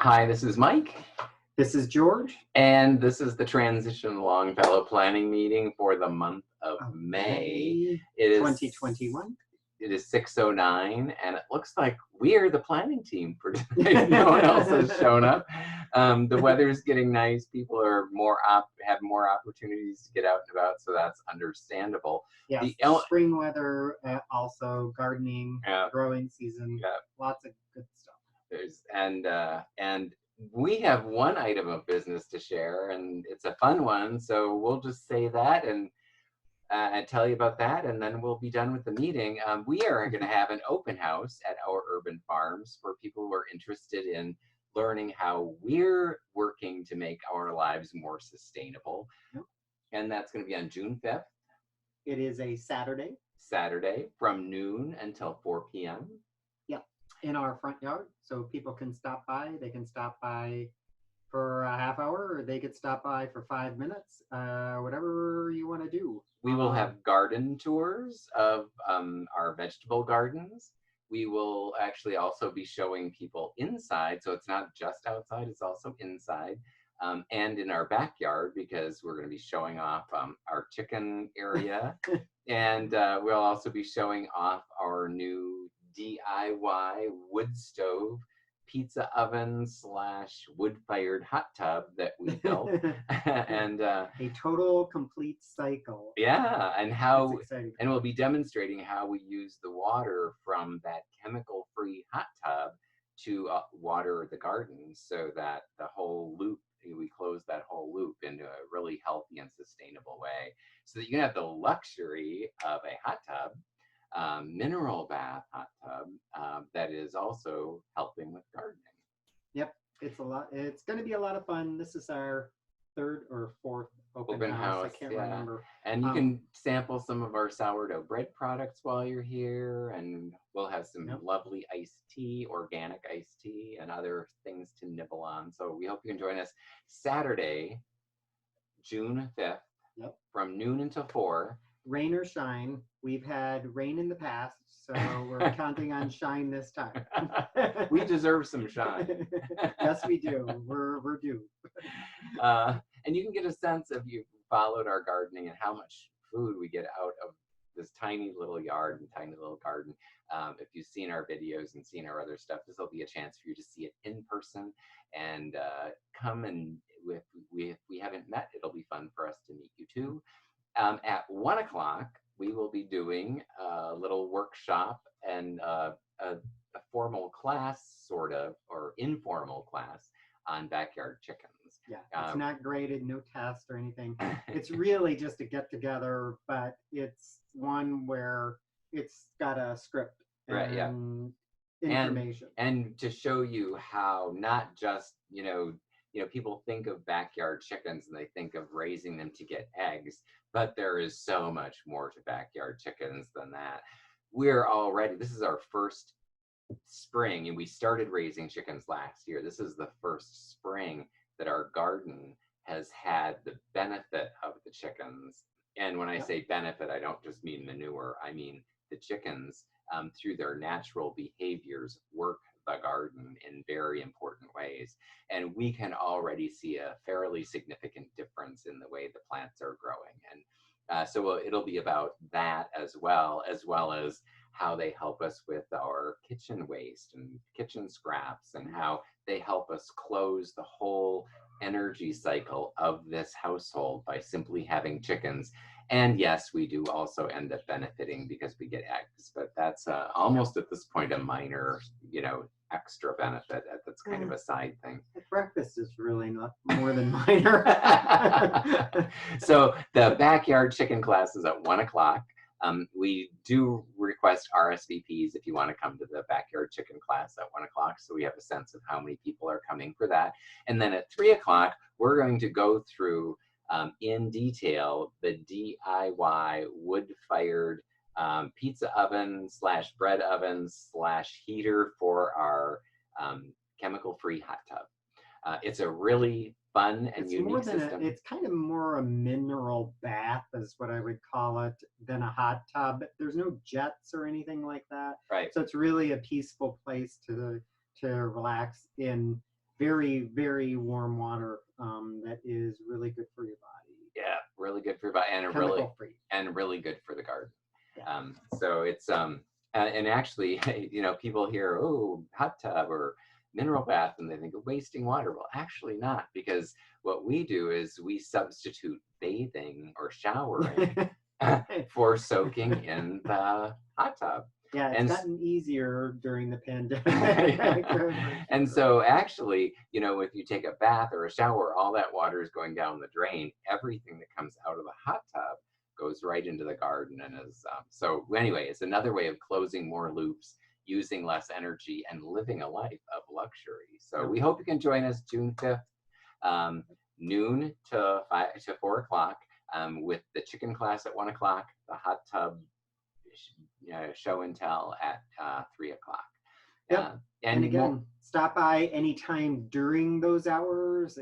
Hi, this is Mike, This is George. and this is the Transition Longfellow Planning meeting for the month of of May. It is 2021. It is 6:09, and it looks like we are the planning team for tonight. No one else has shown up. The weather's getting nice. People are have more opportunities to get out and about, so that's understandable. Yes, spring weather, also gardening, growing season, lots of good stuff. And we have one item of business to share, and it's a fun one. So we'll just say that and tell you about that, and then we'll be done with the meeting. We are going to have an open house at our urban farms for people who are interested in learning how we're working to make our lives more sustainable. Yep. And that's going to be on June 5th. It is a Saturday From noon until 4 p.m. in our front yard, so people can stop by. They can stop by for a half hour, or they could stop by for 5 minutes, whatever you want to do. We will have garden tours of our vegetable gardens. We will actually also be showing people inside, so it's not just outside, it's also inside, and in our backyard, because we're going to be showing off our chicken area. And we'll also be showing off our new DIY wood stove pizza oven / wood-fired hot tub that we built. And a total complete cycle. Yeah, and we'll be demonstrating how we use the water from that chemical-free hot tub to water the gardens, so that the whole loop, we close that whole loop into a really healthy and sustainable way, so that you can have the luxury of a hot tub, mineral bath hot tub, that is also helping with gardening. Yep, it's a lot. It's going to be a lot of fun. This is our third or fourth open house. I can't remember. And you can sample some of our sourdough bread products while you're here, and we'll have some lovely iced tea, organic iced tea, and other things to nibble on. So we hope you can join us Saturday, June 5th, from noon until 4. Rain or shine. We've had rain in the past, so we're counting on shine this time. We deserve some shine. Yes, we do. We're due. And you can get a sense, if you've followed our gardening, and how much food we get out of this tiny little yard and tiny little garden. If you've seen our videos and seen our other stuff, this will be a chance for you to see it in person, and come, and if we haven't met, it'll be fun for us to meet you too. At 1 o'clock, we will be doing a little workshop and a formal class, sort of, or informal class on backyard chickens. Yeah, it's not graded, no test or anything. It's really just a get together, but it's one where it's got a script and information. And to show you how, not just, people think of backyard chickens and they think of raising them to get eggs, but there is so much more to backyard chickens than that. This is our first spring, and we started raising chickens last year. This is the first spring that our garden has had the benefit of the chickens. And when I say benefit, I don't just mean manure. I mean the chickens, through their natural behaviors, work the garden in very important ways. And we can already see a fairly significant difference in the way the plants are growing. And so it'll be about that, as well as how they help us with our kitchen waste and kitchen scraps, and how they help us close the whole energy cycle of this household by simply having chickens. And yes, we do also end up benefiting because we get eggs, but that's almost at this point a minor, extra benefit. That's kind of a side thing. Breakfast is really not more than minor. So the backyard chicken class is at 1 o'clock. We do request RSVPs if you want to come to the backyard chicken class at 1 o'clock, so we have a sense of how many people are coming for that. And then at 3 o'clock, we're going to go through in detail the DIY wood-fired pizza oven / bread oven / heater for our chemical-free hot tub. It's a really fun and unique system. It's kind of more a mineral bath is what I would call it than a hot tub. There's no jets or anything like that. Right. So it's really a peaceful place to relax in. very, very warm water that is really good for your body. Yeah, really good for your body, and Chemical free. really good for the garden. Yeah. So it's and actually, you know, people hear, oh, hot tub or mineral bath, and they think of wasting water. Well, actually not, because what we do is we substitute bathing or showering for soaking in the hot tub. Yeah, it's And gotten easier during the pandemic. and so actually, you know, if you take a bath or a shower, all that water is going down the drain. Everything that comes out of the hot tub goes right into the garden, and is so anyway, it's another way of closing more loops, using less energy, and living a life of luxury. So we hope you can join us June 5th, noon to 4 o'clock, with the chicken class at 1 o'clock, the hot tub show and tell at 3 o'clock. Yep. And again, stop by anytime during those hours.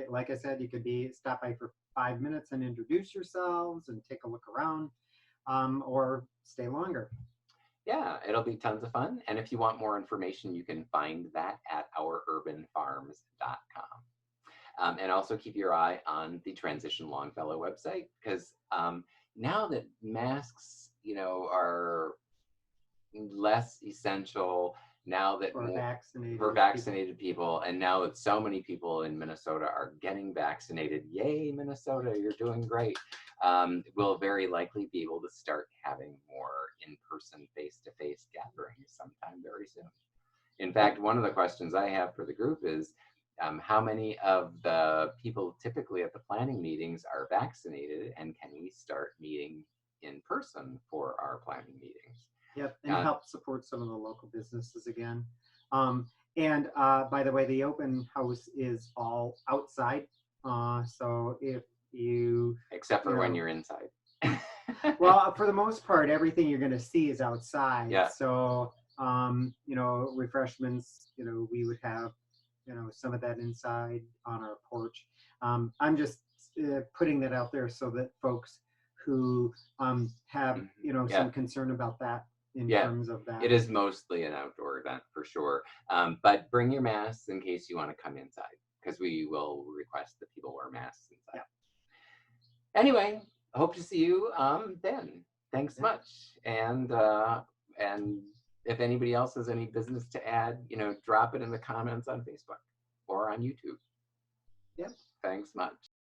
Like I said, you could stop by for 5 minutes and introduce yourselves and take a look around, or stay longer. Yeah, it'll be tons of fun. And if you want more information, you can find that at oururbanfarms.com. And also keep your eye on the Transition Longfellow website, because now that masks, you know, are less essential, now that for vaccinated people, and now that so many people in Minnesota are getting vaccinated, yay, Minnesota, you're doing great. We'll very likely be able to start having more in-person, face-to-face gatherings sometime very soon. In fact, one of the questions I have for the group is, how many of the people typically at the planning meetings are vaccinated, and can we start meeting in person for our planning meetings? Yep, and help support some of the local businesses again. And by the way, the open house is all outside. So if you... Except for when you're inside. Well, for the most part, everything you're going to see is outside. Yeah. So, you know, refreshments, you know, we would have, you know, some of that inside on our porch. I'm just putting that out there so that folks who have, you know, some concern about that in terms of that. It is mostly an outdoor event for sure. But bring your masks in case you want to come inside, because we will request that people wear masks inside. Yeah. Anyway, hope to see you then. Thanks much. And if anybody else has any business to add, you know, drop it in the comments on Facebook or on YouTube. Yep. Thanks much.